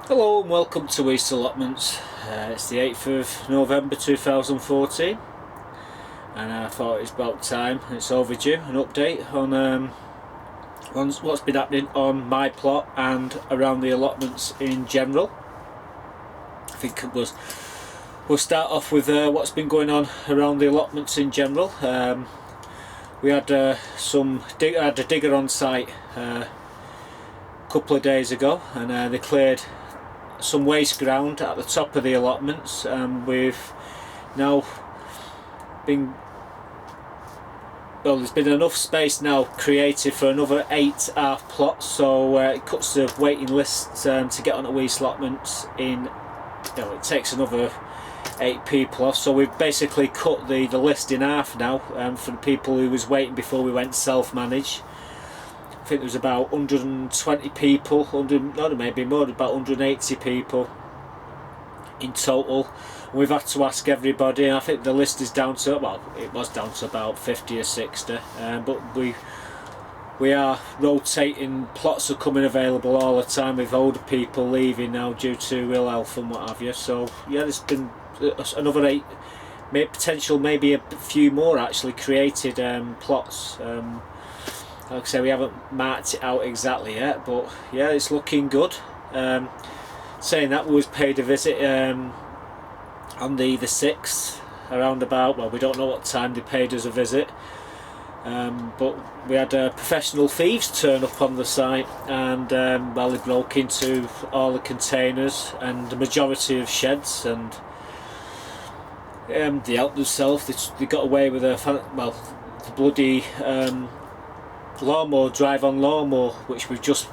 Hello and welcome to Weaste Allotments. It's the 8th of November 2014 and I thought it's about time, it's overdue, an update on what's been happening on my plot and around the allotments in general. I think we'll start off with what's been going on around the allotments in general. We had a digger on site a couple of days ago, and they cleared some waste ground at the top of the allotments. We've now there's been enough space now created for another 8 half plots, so it cuts the waiting list to get onto Weaste Allotments in, it takes another 8 people off. So we've basically cut the list in half now for the people who was waiting before we went self-manage. I think there was about 120 people, maybe more, about 180 people in total. We've had to ask everybody, and I think the list is down to, well, it was down to about 50 or 60, but we are rotating. Plots are coming available all the time with older people leaving now due to ill health and what have you. So yeah, there's been another 8, maybe a few more actually created plots. Like I say, we haven't marked it out exactly yet, but yeah, it's looking good. Saying that, we was paid a visit on the 6th, around about, well, we don't know what time they paid us a visit, but we had professional thieves turn up on the site, and well, they broke into all the containers and the majority of sheds, and they helped themselves. They got away with the bloody lawnmower, drive-on lawnmower, which we've just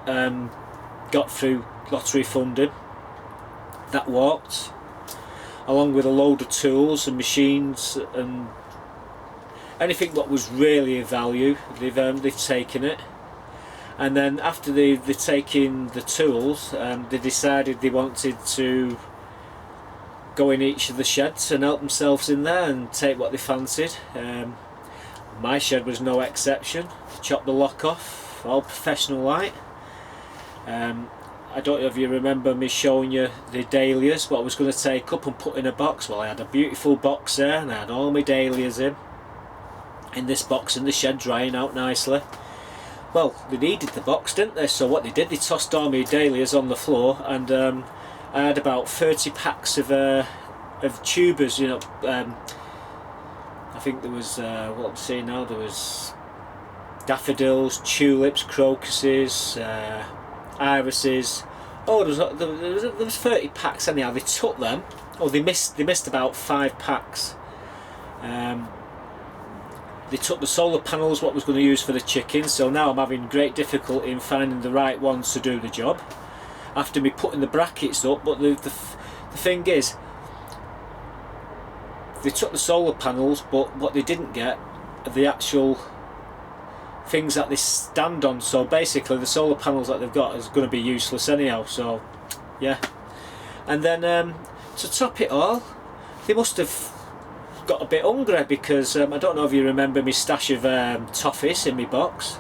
got through lottery funding. That walked, along with a load of tools and machines and anything that was really of value. They've taken it, and then after they've taken the tools, they decided they wanted to go in each of the sheds and help themselves in there and take what they fancied. My shed was no exception. Chopped the lock off, all professional like. I don't know if you remember me showing you the dahlias, what I was going to take up and put in a box. Well, I had a beautiful box there, and I had all my dahlias in this box in the shed, drying out nicely. Well, they needed the box, didn't they? So what they did, they tossed all my dahlias on the floor, and I had about 30 packs of tubers, I think there was, what I'm seeing now, there was daffodils, tulips, crocuses, irises. Oh, there was 30 packs anyhow. They took them. Oh, they missed about 5 packs. They took the solar panels, what was going to use for the chickens. So now I'm having great difficulty in finding the right ones to do the job after me putting the brackets up. But the thing is, they took the solar panels, but what they didn't get are the actual things that they stand on. So basically the solar panels that they've got is going to be useless anyhow. So yeah, and then to top it all, they must have got a bit hungry, because I don't know if you remember my stash of toffees in my box.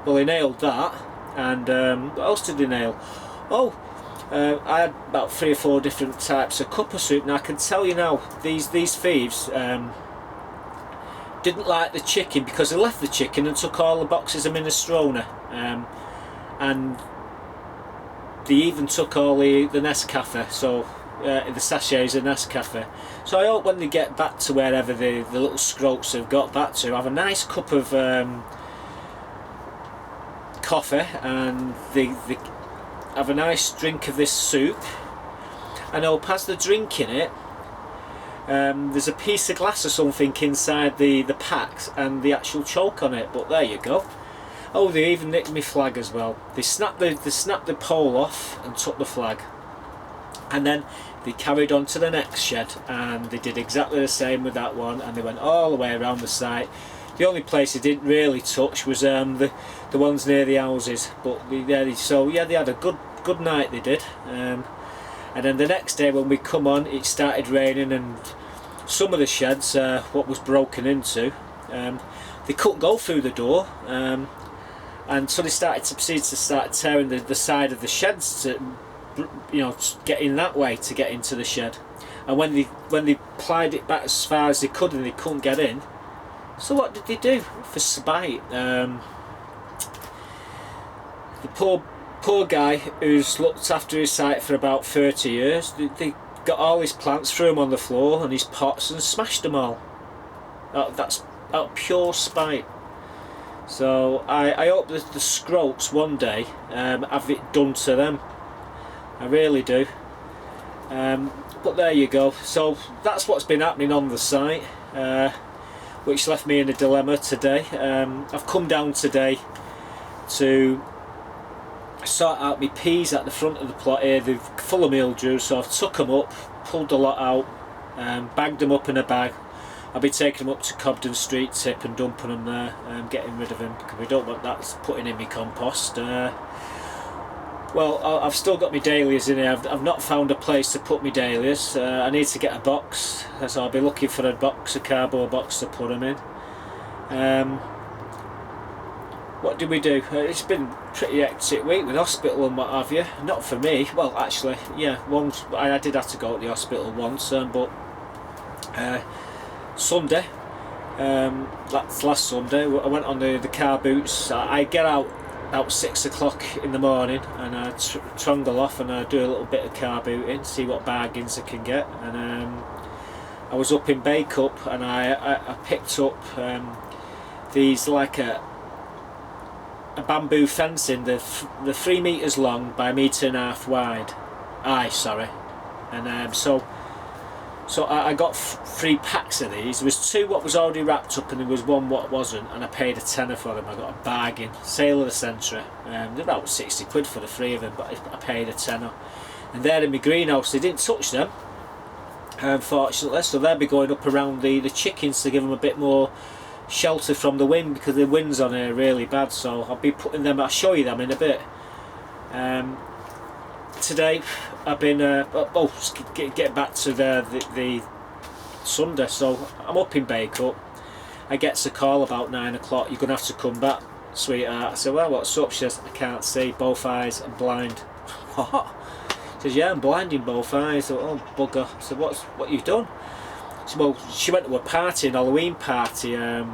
Well, they nailed that, and what else did they nail? Oh, I had about 3 or 4 different types of cuppa soup. Now I can tell you now, these thieves didn't like the chicken, because they left the chicken and took all the boxes of minestrone, and they even took all the Nescafe, so the sachets of Nescafe. So I hope when they get back to wherever the little scroats have got back to, have a nice cup of coffee, and they have a nice drink of this soup, and I hope as they're drinking it, there's a piece of glass or something inside the packs and the actual choke on it. But there you go. Oh, they even nicked my flag as well. They snapped the pole off and took the flag, and then they carried on to the next shed, and they did exactly the same with that one, and they went all the way around the site. The only place they didn't really touch was the ones near the houses. But so yeah, they had a good night, they did. And then the next day when we come on, it started raining, and some of the sheds, what was broken into, they couldn't go through the door, and so they proceeded to start tearing the side of the sheds you know, getting that way to get into the shed. And when they plied it back as far as they could and they couldn't get in, so what did they do for spite? The poor guy who's looked after his site for about 30 years, they got all his plants, threw them on the floor and his pots and smashed them all. That's out of pure spite. So I hope that the scroats one day have it done to them. I really do. But there you go. So that's what's been happening on the site, which left me in a dilemma today. I've come down today to sort out my peas at the front of the plot here. They're full of mildew, so I've took them up, pulled a lot out, bagged them up in a bag. I'll be taking them up to Cobden Street Tip and dumping them there, getting rid of them because we don't want that putting in my compost. Well, I've still got my dahlias in here. I've not found a place to put my dahlias. I need to get a box, so I'll be looking for a box, a cardboard box to put them in. What did we do? It's been a pretty hectic week with hospital and what have you. Not for me. Well, actually, yeah, once I did have to go to the hospital once, but Sunday, last Sunday, I went on the car boots. I get out about 6 o'clock in the morning and I trundle off and I do a little bit of car booting, see what bargains I can get. And I was up in Bacup and I picked up these like a bamboo fencing, they're 3 metres long by 1.5 metres wide. Sorry. And so I got 3 packs of these. There was 2 what was already wrapped up and there was 1 what wasn't, and I paid a tenner for them. I got a bargain, sale of the century. They're about 60 quid for the 3 of them, but I paid a tenner. And they're in my greenhouse. They didn't touch them, unfortunately, so they'll be going up around the chickens to give them a bit more shelter from the wind, because the wind's on here really bad. So I'll be putting them, I'll show you them in a bit. Today I've been get back to the Sunday. So I'm up in Bacup. I get a call about 9 o'clock. You're gonna have to come back, sweetheart. I said, well, what's up? She says, I can't see, both eyes, I'm blind. What? She says, yeah, I'm blind in both eyes. I said, oh bugger. I said, what you've done? She said, well, she went to a party, an Halloween party, the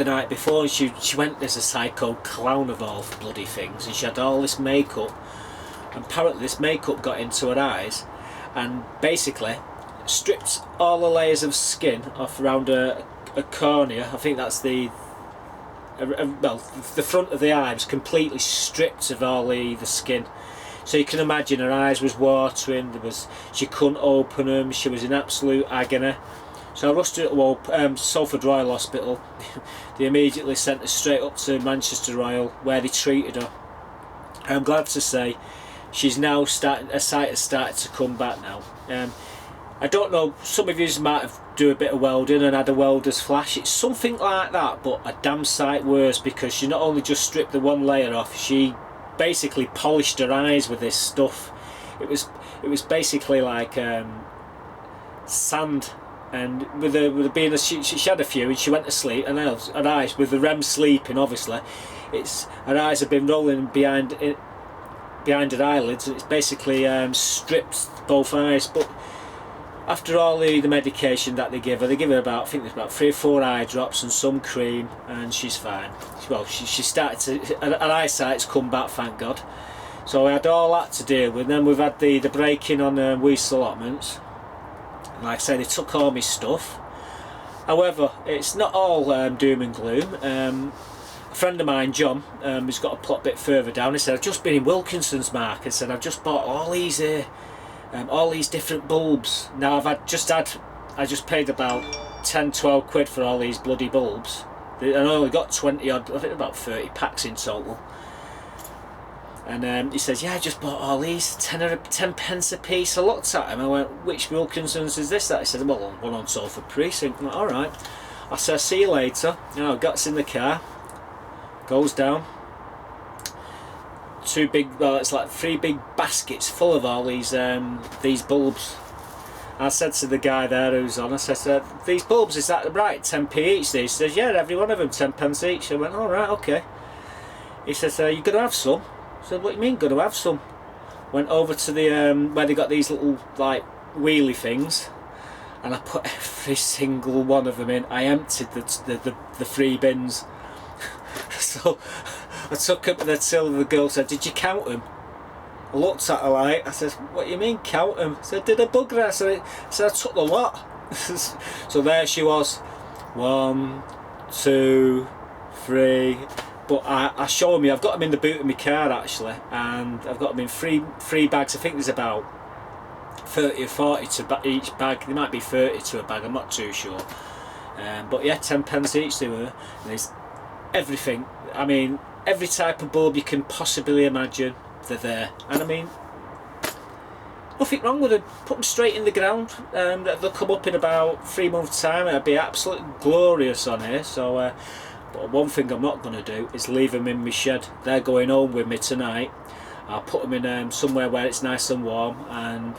night before, and she went as a psycho clown of all bloody things, and she had all this makeup. And apparently this makeup got into her eyes and basically stripped all the layers of skin off around a cornea. I think that's the front of the eye was completely stripped of all the skin. So you can imagine her eyes was watering, she couldn't open them, she was in absolute agony. So I rushed her to Salford Royal Hospital. They immediately sent her straight up to Manchester Royal, where they treated her. I'm glad to say she's now her sight has started to come back now. I don't know, some of you might have do a bit of welding and had a welder's flash. It's something like that, but a damn sight worse, because she not only just stripped the 1 layer off, she basically polished her eyes with this stuff. It was basically like sand, and with her being she had a few and she went to sleep, and her eyes, with the REM sleeping obviously, her eyes have been rolling behind her eyelids, and it's basically stripped both eyes. But after all the medication that they give her about, I think there's about 3 or 4 eye drops and some cream, and she's fine. Well, she started to, her eyesight's come back, thank God. So we had all that to deal with. Then we've had the break-in on Weaste Allotments. Like I say, they took all my stuff. However, it's not all doom and gloom. A friend of mine, John, who's got a plot a bit further down, he said, I've just been in Wilkinson's market, said I've just bought all these different bulbs. Now I just paid about 10-12 quid for all these bloody bulbs. And I only got 20 odd, I think about 30 packs in total. And he says, yeah, I just bought all these, 10 pence a piece. I looked at him, I went, which Wilkinson's is this? That? He said, well, one on Salford Precinct. I'm like, alright. I said, see you later. You know, gets in the car, goes down. 2 big, well, it's like 3 big baskets full of all these bulbs. I said to the guy there who's on, I said, these bulbs, is that right, 10p each? He says, yeah, every one of them 10 pence each. I went, alright, okay. He says, you're going to have some? I said, what do you mean, going to have some? went over to the where they got these little like wheelie things, and I put every single one of them in. I emptied the 3 bins. So I took them to the till, the girl said, "Did you count them?" I looked at her like, I said, "What do you mean count them?" I said, "Did a bugger?" I said, "I took the lot." So there she was, 1, 2, 3. But I show them, I've got them in the boot of my car actually, and I've got them in three bags. I think there's about 30 or 40 to each bag. There might be 30 to a bag, I'm not too sure. But yeah, 10p each they were. And there's everything. I mean, every type of bulb you can possibly imagine, they're there. And I mean, nothing wrong with them. Put them straight in the ground. They'll come up in about 3 months' time. It'll be absolutely glorious on here. So, but one thing I'm not going to do is leave them in my shed. They're going home with me tonight. I'll put them in somewhere where it's nice and warm, and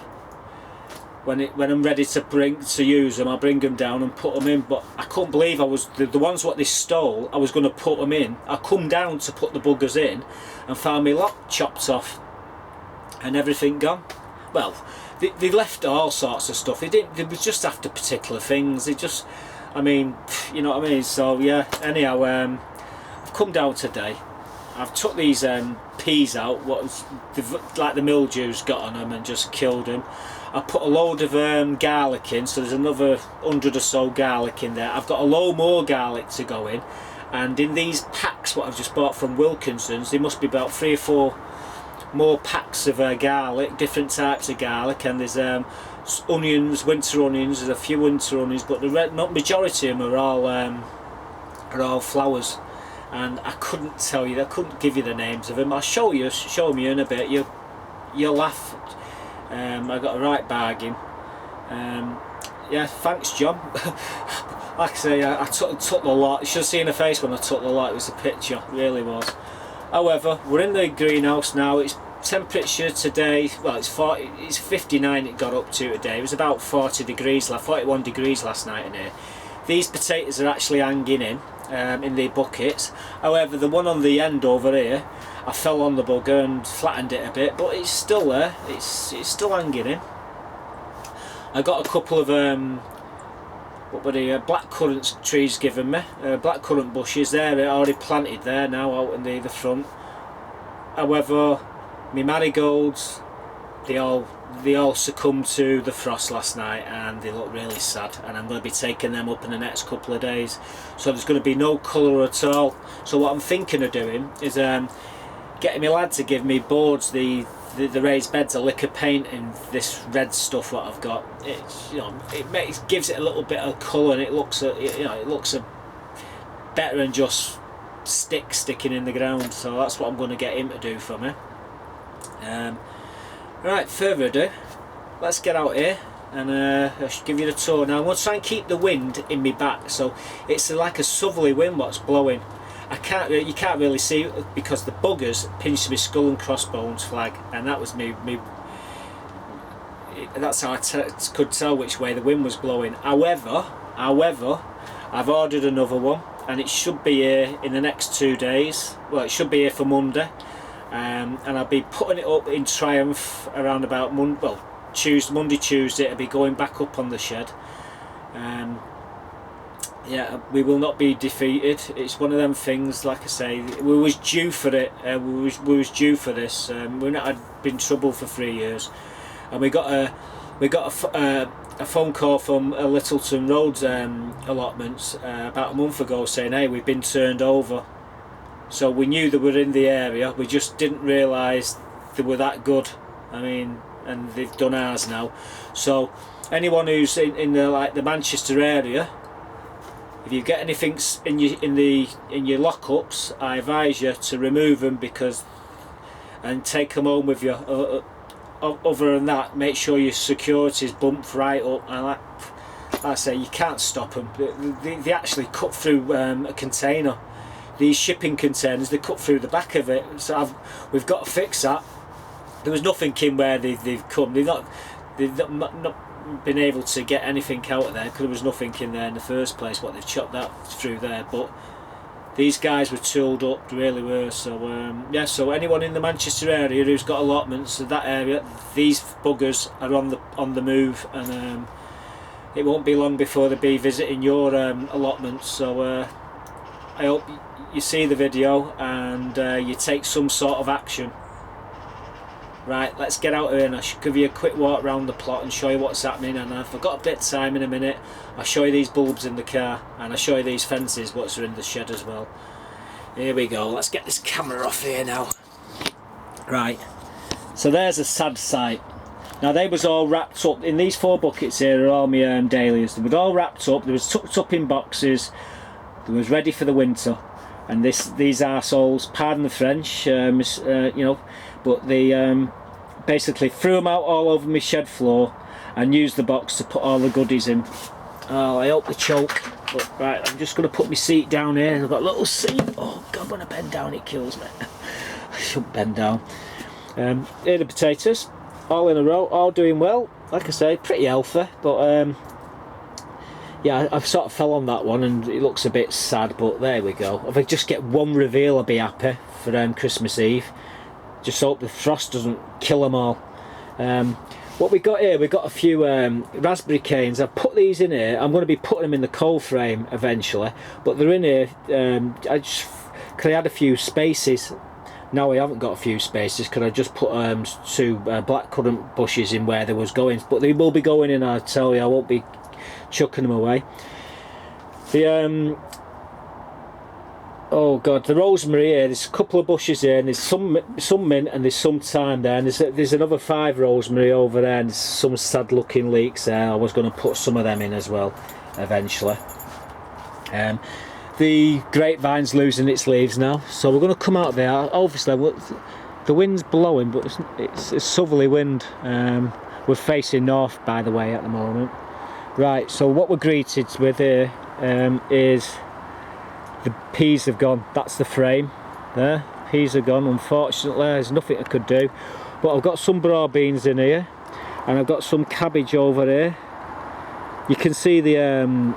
when I'm ready to use them, I'll bring them down and put them in. But I couldn't believe I was the ones what they stole. I was going to put them in. I come down to put the buggers in, and found my lock chopped off, and everything gone. Well, they left all sorts of stuff. They was just after particular things. They just, I mean, you know what I mean. So yeah. Anyhow, I've come down today. I've took these peas out. Like the mildew's got on them, and just killed them. I put a load of garlic in, so there's another 100 or so garlic in there. I've got a load more garlic to go in, and in these packs what I've just bought from Wilkinson's, there must be about 3 or 4 more packs of garlic, different types of garlic, and there's onions, winter onions. There's a few winter onions, but the majority of them are all flowers, and I couldn't tell you, I couldn't give you the names of them. I'll show them you in a bit. You'll laugh. I got a right bargain. Yeah, thanks John. Like I say, I took the lot. You should have seen her face when I took the lot. It was a picture, it really was. However, we're in the greenhouse now. It's temperature today, well, it's 59 it got up to today. It was about 40 degrees, 41 degrees last night in here. These potatoes are actually hanging in the buckets. However, the one on the end over here, I fell on the bugger and flattened it a bit, but it's still there. It's still hanging in. I got a couple of what were the blackcurrant trees given me, blackcurrant bushes. They're already planted there now out in the front. However, my marigolds, they all succumbed to the frost last night, and they look really sad, and I'm going to be taking them up in the next couple of days. So there's going to be no colour at all. So what I'm thinking of doing is getting my lad to give me boards, the raised beds, a lick of paint in this red stuff what I've got. It's, you know, it gives it a little bit of colour, and it looks better than just sticking in the ground. So that's what I'm going to get him to do for me. Right, further ado, let's get out here and I should give you the tour. Now I'm going to try and keep the wind in my back, so it's like a southerly wind what's blowing. You can't really see it because the buggers pinched my skull and crossbones flag, and that was me. That's how I could tell which way the wind was blowing. However, I've ordered another one, and it should be here in the next 2 days. Well, it should be here for Monday, and I'll be putting it up in Triumph around about Monday, Tuesday. It'll be going back up on the shed. Yeah, we will not be defeated. It's one of them things, like I say, we was due for it. We was due for this. We've not been in trouble for 3 years, and we got a phone call from Littleton Road's allotments about a month ago saying, hey, we've been turned over. So we knew they were in the area. We just didn't realise they were that good. I mean, and they've done ours now. So anyone who's in the Manchester area, if you get anything in your lockups, I advise you to remove them and take them home with you. Other than that, make sure your security is bumped right up. And like I say, you can't stop them. They actually cut through a container. These shipping containers, they cut through the back of it. So we've got to fix that. There was nothing in where they've come. They've not been able to get anything out of there because there was nothing in there in the first place. What they've chopped that through there, but these guys were tooled up, really were. So yeah, so anyone in the Manchester area who's got allotments in that area, these buggers are on the move, and it won't be long before they'll be visiting your allotments. So I hope you see the video and you take some sort of action. Right, let's get out here and I should give you a quick walk around the plot and show you what's happening. And if I've got a bit of time in a minute, I'll show you these bulbs in the car, and I'll show you these fences, what's in the shed as well. Here we go, let's get this camera off here now. Right, so there's a sad sight. Now they was all wrapped up, in these 4 buckets here are all my dahlias. They were all wrapped up, they was tucked up in boxes, they was ready for the winter. And these arseholes, pardon the French, you know, but they basically threw them out all over my shed floor and used the box to put all the goodies in. Oh, I hope they choke. But right, I'm just going to put my seat down here. I've got a little seat. Oh God, when I bend down it kills me. I shouldn't bend down. Here are the potatoes, all in a row, all doing well. Like I say, pretty healthy, but yeah, I've sort of fell on that one and it looks a bit sad, but there we go. If I just get one reveal, I'll be happy for Christmas Eve. Just hope the frost doesn't kill them all. What we got here, we got a few raspberry canes. I've put these in here. I'm going to be putting them in the cold frame eventually, but they're in here. Cause I had a few spaces. Now I haven't got a few spaces because I just put 2 blackcurrant bushes in where they was going, but they will be going in, I tell you. I won't be chucking them away. The oh God, the rosemary here, there's a couple of bushes here, and there's some mint and there's some thyme there, and there's another 5 rosemary over there, and there's some sad looking leeks there. I was going to put some of them in as well eventually. The grapevine's losing its leaves now, so we're going to come out there. Obviously the wind's blowing, but it's a southerly wind. We're facing north, by the way, at the moment. Right, so what we're greeted with here is the peas have gone. That's the frame there. Peas are gone. Unfortunately, there's nothing I could do. But I've got some broad beans in here, and I've got some cabbage over here. You can see the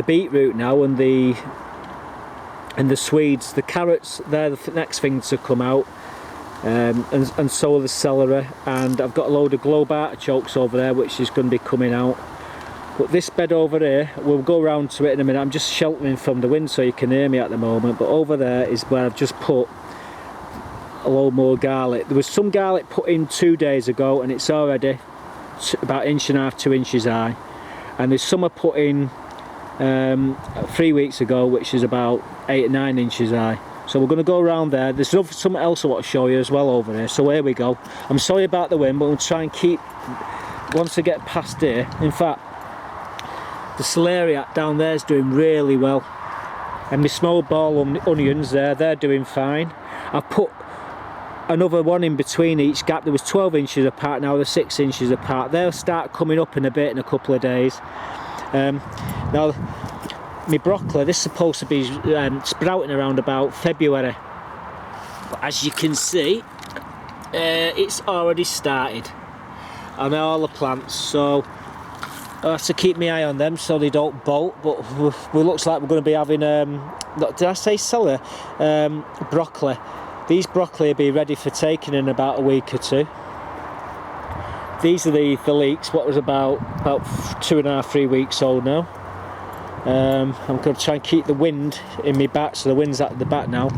beetroot now, and the Swedes. The carrots, they're the next thing to come out, and so are the celery. And I've got a load of globe artichokes over there, which is going to be coming out. But this bed over here, we'll go round to it in a minute. I'm just sheltering from the wind so you can hear me at the moment. But over there is where I've just put a load more garlic. There was some garlic put in 2 days ago, and it's already about 1.5 inches, 2 inches high. And there's some I put in 3 weeks ago, which is about 8 or 9 inches high. So we're going to go around there. There's something else I want to show you as well over here. So here we go. I'm sorry about the wind, but we'll try and keep, once I get past here. In fact, the celeriac down there is doing really well, and my small ball onions there, they're doing fine. I've put another one in between each gap. There was 12 inches apart, now they're 6 inches apart. They'll start coming up in a bit in a couple of days. Now my broccoli, this is supposed to be sprouting around about February, but as you can see, it's already started on all the plants, so I have to keep my eye on them so they don't bolt. But it looks like we're going to be having, did I say celery? Broccoli. These broccoli will be ready for taking in about a week or 2. These are the leeks, what was about 2.5, 3 weeks old now. I'm going to try and keep the wind in my back, so the wind's at the back now.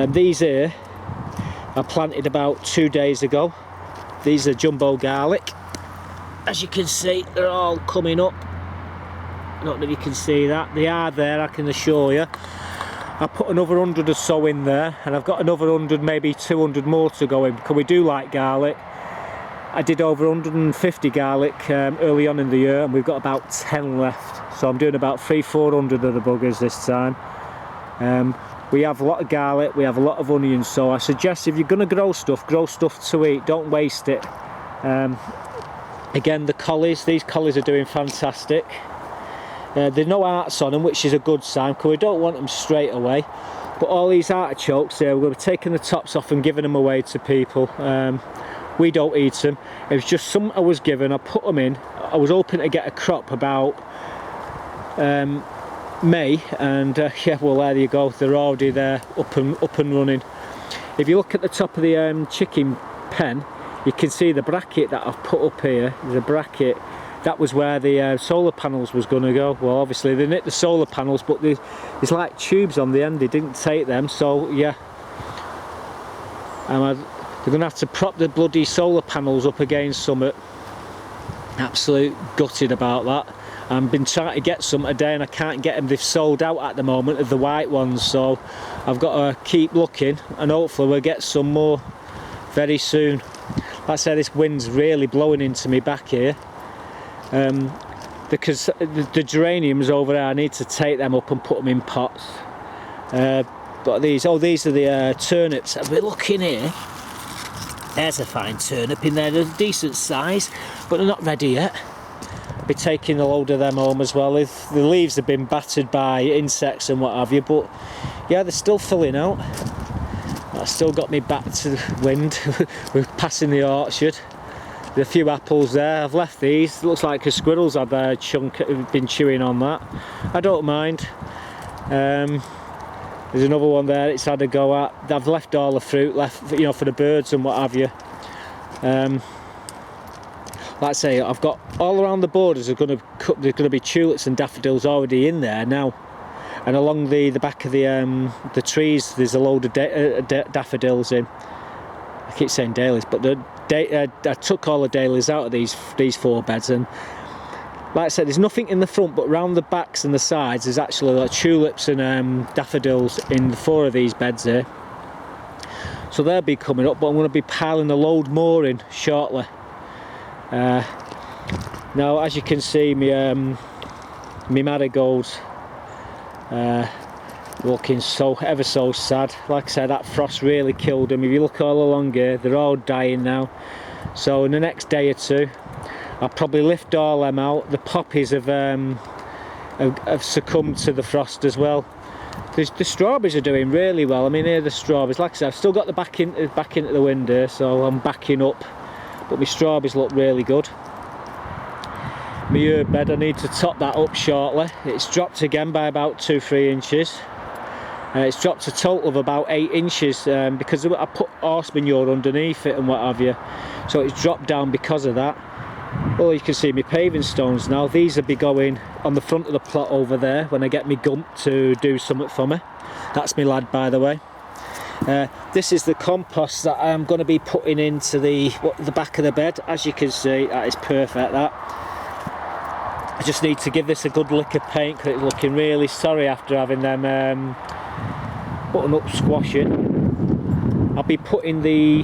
These here I planted about 2 days ago. These are jumbo garlic. As you can see, they're all coming up. I don't know if you can see that. They are there, I can assure you. I put another 100 or so in there, and I've got another 100, maybe 200 more to go in, because we do like garlic. I did over 150 garlic early on in the year, and we've got about 10 left. So I'm doing about 300-400 of the buggers this time. We have a lot of garlic, we have a lot of onions, so I suggest if you're going to grow stuff to eat, don't waste it. Again, the collies, these collies are doing fantastic. There's no arts on them, which is a good sign, because we don't want them straight away. But all these artichokes here, we're going to be taking the tops off and giving them away to people. We don't eat them. It was just something I was given, I put them in. I was hoping to get a crop about May, and yeah, well, there you go, they're already there, up and running. If you look at the top of the chicken pen, you can see the bracket that I've put up here. The bracket, that was where the solar panels was going to go. Well, obviously they nicked the solar panels, but there's like tubes on the end, they didn't take them, so yeah. They're going to have to prop the bloody solar panels up against something. Absolute gutted about that. I've been trying to get some today and I can't get them. They've sold out at the moment of the white ones, so I've got to keep looking and hopefully we'll get some more very soon. Like I say, this wind's really blowing into me back here, because the geraniums over there, I need to take them up and put them in pots. But these are the turnips. We're looking here. There's a fine turnip in there, they're a decent size, but they're not ready yet. I'll be taking a load of them home as well. The leaves have been battered by insects and what have you, but yeah, they're still filling out. That's still got me back to the wind. We're passing the orchard. There's a few apples there. I've left these. It looks like the squirrels had their chunk, been chewing on that. I don't mind. There's another one there it's had a go at. I've left all the fruit left, you know, for the birds and what have you. Like I say, I've got all around the borders there's going to be tulips and daffodils already in there now, and along the back of the trees there's a load of daffodils in. I keep saying dahlias, but I took all the dahlias out of these 4 beds, and like I said, there's nothing in the front, but around the backs and the sides there's actually like tulips and daffodils in the 4 of these beds here. So they'll be coming up, but I'm going to be piling a load more in shortly. Now, as you can see, my marigolds looking ever so sad. Like I said, that frost really killed them. If you look all along here, they're all dying now. So in the next day or two, I'll probably lift all them out. The poppies have succumbed to the frost as well. The strawberries are doing really well. I mean, here are the strawberries. Like I said, I've still got the back into the wind here, so I'm backing up. But my strawberries look really good. My herb bed, I need to top that up shortly. It's dropped again by about 2-3 inches. It's dropped a total of about 8 inches because I put horse manure underneath it and what have you. So it's dropped down because of that. Well, you can see my paving stones now. These will be going on the front of the plot over there when I get me gump to do something for me. That's my lad, by the way. This is the compost that I'm going to be putting into the back of the bed. As you can see, that is perfect, that. I just need to give this a good lick of paint because it's looking really sorry after having them button-up squashing. I'll be putting the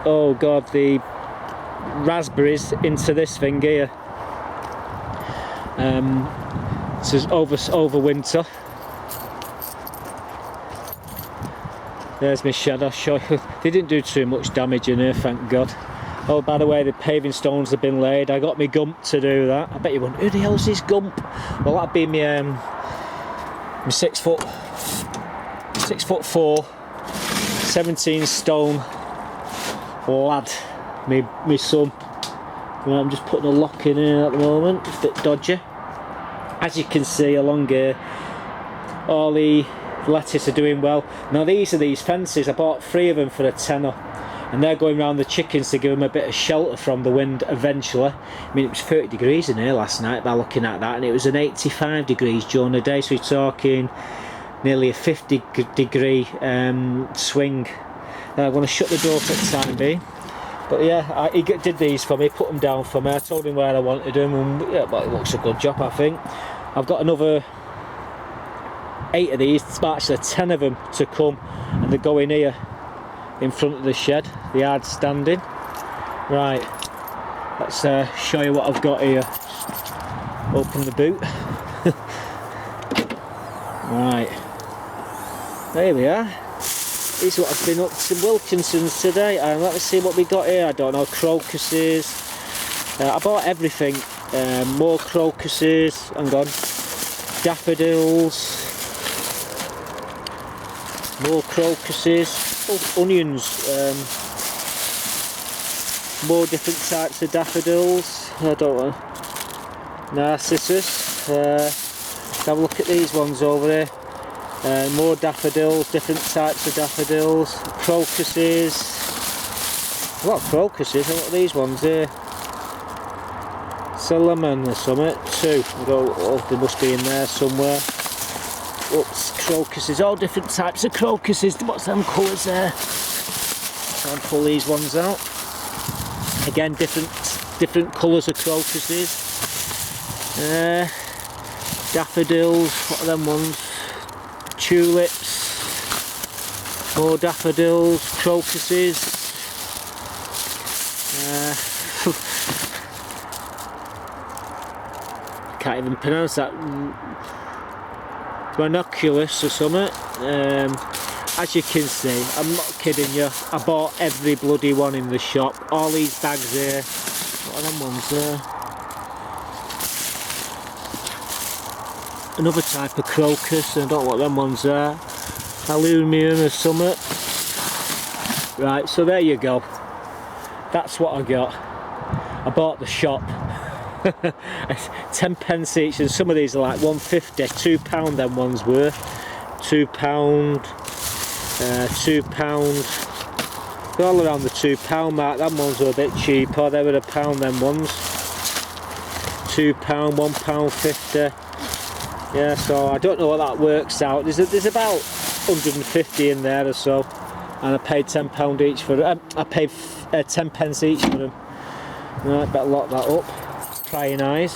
oh god, the raspberries into this thing here. This is over winter. There's my shed, I'll show you. They didn't do too much damage in here, thank god. Oh, by the way, the paving stones have been laid. I got me gump to do that. I bet you wonder, who the hell's this gump? Well, that'd be my 6'4", 17 stone lad, me son. Right, I'm just putting a lock in here at the moment. It's a bit dodgy. As you can see along here, all the lettuce are doing well. Now these are these fences. I bought 3 of them for a tenner, and they're going around the chickens to give them a bit of shelter from the wind eventually. I mean, it was 30 degrees in here last night by looking at that, and it was an 85 degrees during the day, so we're talking nearly a 50 degree swing. I'm going to shut the door for the time being. But yeah, he did these for me, put them down for me. I told him where I wanted them, and yeah, but it looks a good job, I think. I've got another 8 of these, actually 10 of them to come, and they're going here in front of the shed, the yard standing. Right, let's show you what I've got here. Open the boot. Right, there we are. This is what I've been up to Wilkinson's today, and let me see what we got here. I don't know, crocuses. I bought everything. More crocuses, hang on, daffodils, more crocuses, oh, onions, more different types of daffodils. I don't know. Narcissus. Let's have a look at these ones over there. More daffodils, different types of daffodils. Crocuses. A lot of crocuses. What are these ones here? Cinnamon or something. 2. Oh, they must be in there somewhere. Oops, crocuses. All different types of crocuses. What's them colours there? Try and pull these ones out. Again, different colours of crocuses. Daffodils. What are them ones? Tulips. More daffodils. Crocuses. Can't even pronounce that. Rhinoculus or something. As you can see, I'm not kidding you, I bought every bloody one in the shop. All these bags here. What are them ones there? Another type of crocus, I don't know what them ones are. Aluminium or something. Right, so there you go. That's what I got. I bought the shop. 10 pence each, and some of these are like £1.50, £2 them ones worth. £2, £2. They're all around the £2 mark. Them ones were a bit cheaper, they were £1 them ones. £2, £1.50. Yeah, so I don't know what that works out. There's about 150 in there or so, and I paid £10 each for them. I paid 10 pence each for them. Right, better lock that up. Prying eyes.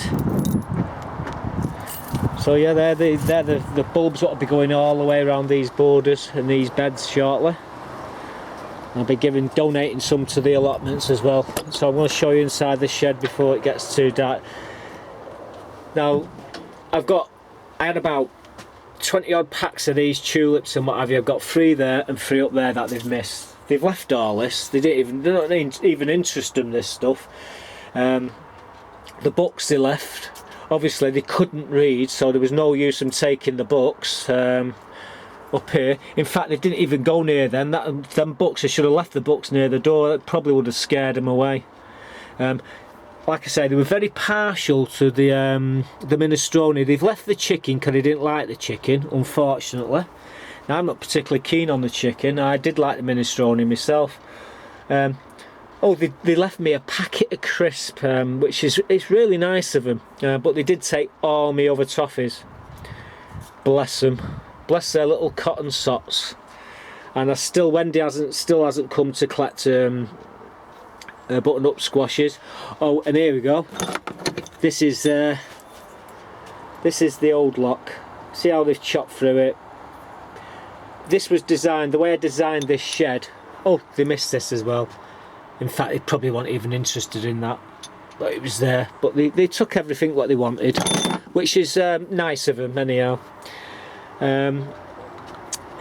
So yeah, they're the bulbs that will be going all the way around these borders and these beds shortly. I'll be donating some to the allotments as well. So I'm going to show you inside the shed before it gets too dark. Now, I had about 20 odd packs of these tulips and what have you. I've got 3 there and 3 up there that they've missed. They've left all this. They're not even interested in this stuff. The books they left, obviously they couldn't read, so there was no use in taking the books up here. In fact, they didn't even go near them. Them books, they should have left the books near the door. It probably would have scared them away. Like I say, they were very partial to the minestrone. They've left the chicken because they didn't like the chicken, unfortunately. Now, I'm not particularly keen on the chicken. I did like the minestrone myself. Oh, they left me a packet of crisp, which it's really nice of them. But they did take all my other toffees. Bless them. Bless their little cotton sots. And Wendy still hasn't come to collect button-up squashes. Oh, and here we go. This is the old lock. See how they've chopped through it. This was designed, the way I designed this shed. Oh, they missed this as well. In fact, they probably weren't even interested in that, but it was there. But they took everything what they wanted, which is nice of them anyhow.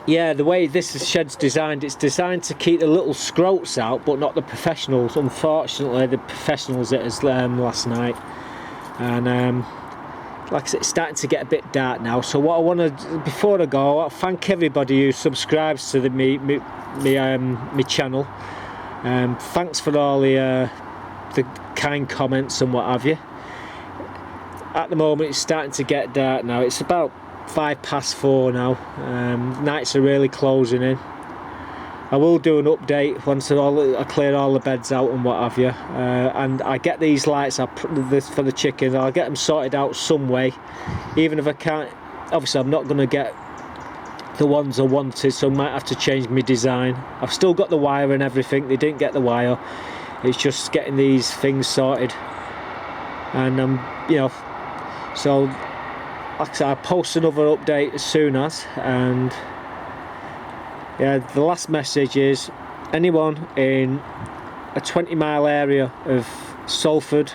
Yeah, the way this shed's designed, it's designed to keep the little scroats out, but not the professionals. Unfortunately, the professionals hit us last night, and like I said, it's starting to get a bit dark now. So what I want to, before I go, I thank everybody who subscribes to my channel. Thanks for all the kind comments and what have you. At the moment, it's starting to get dark now. It's about 4:05 now. Nights are really closing in. I will do an update once I clear all the beds out and what have you, and I get these lights up for the chickens. I'll get them sorted out some way, even if I can't. Obviously, I'm not going to get the ones I wanted, so I might have to change my design. I've still got the wire and everything. They didn't get the wire. It's just getting these things sorted, and you know, so like I said, I'll post another update as soon as. And yeah, the last message is, anyone in a 20-mile area of Salford,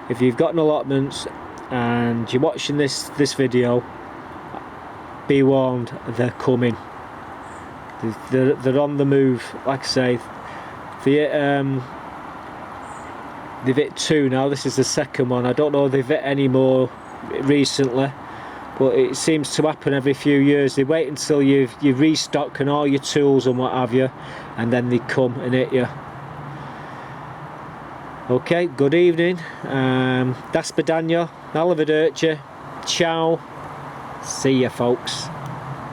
if you've got an allotment and you're watching this video, be warned, they're coming. They're on the move. Like I say, they've hit 2 now. This is the second one. I don't know if they've hit any more recently, but it seems to happen every few years. They wait until you restock and all your tools and what have you, and then they come and hit you. Okay, good evening. Das Badania, Arrivederci, ciao. See ya, folks.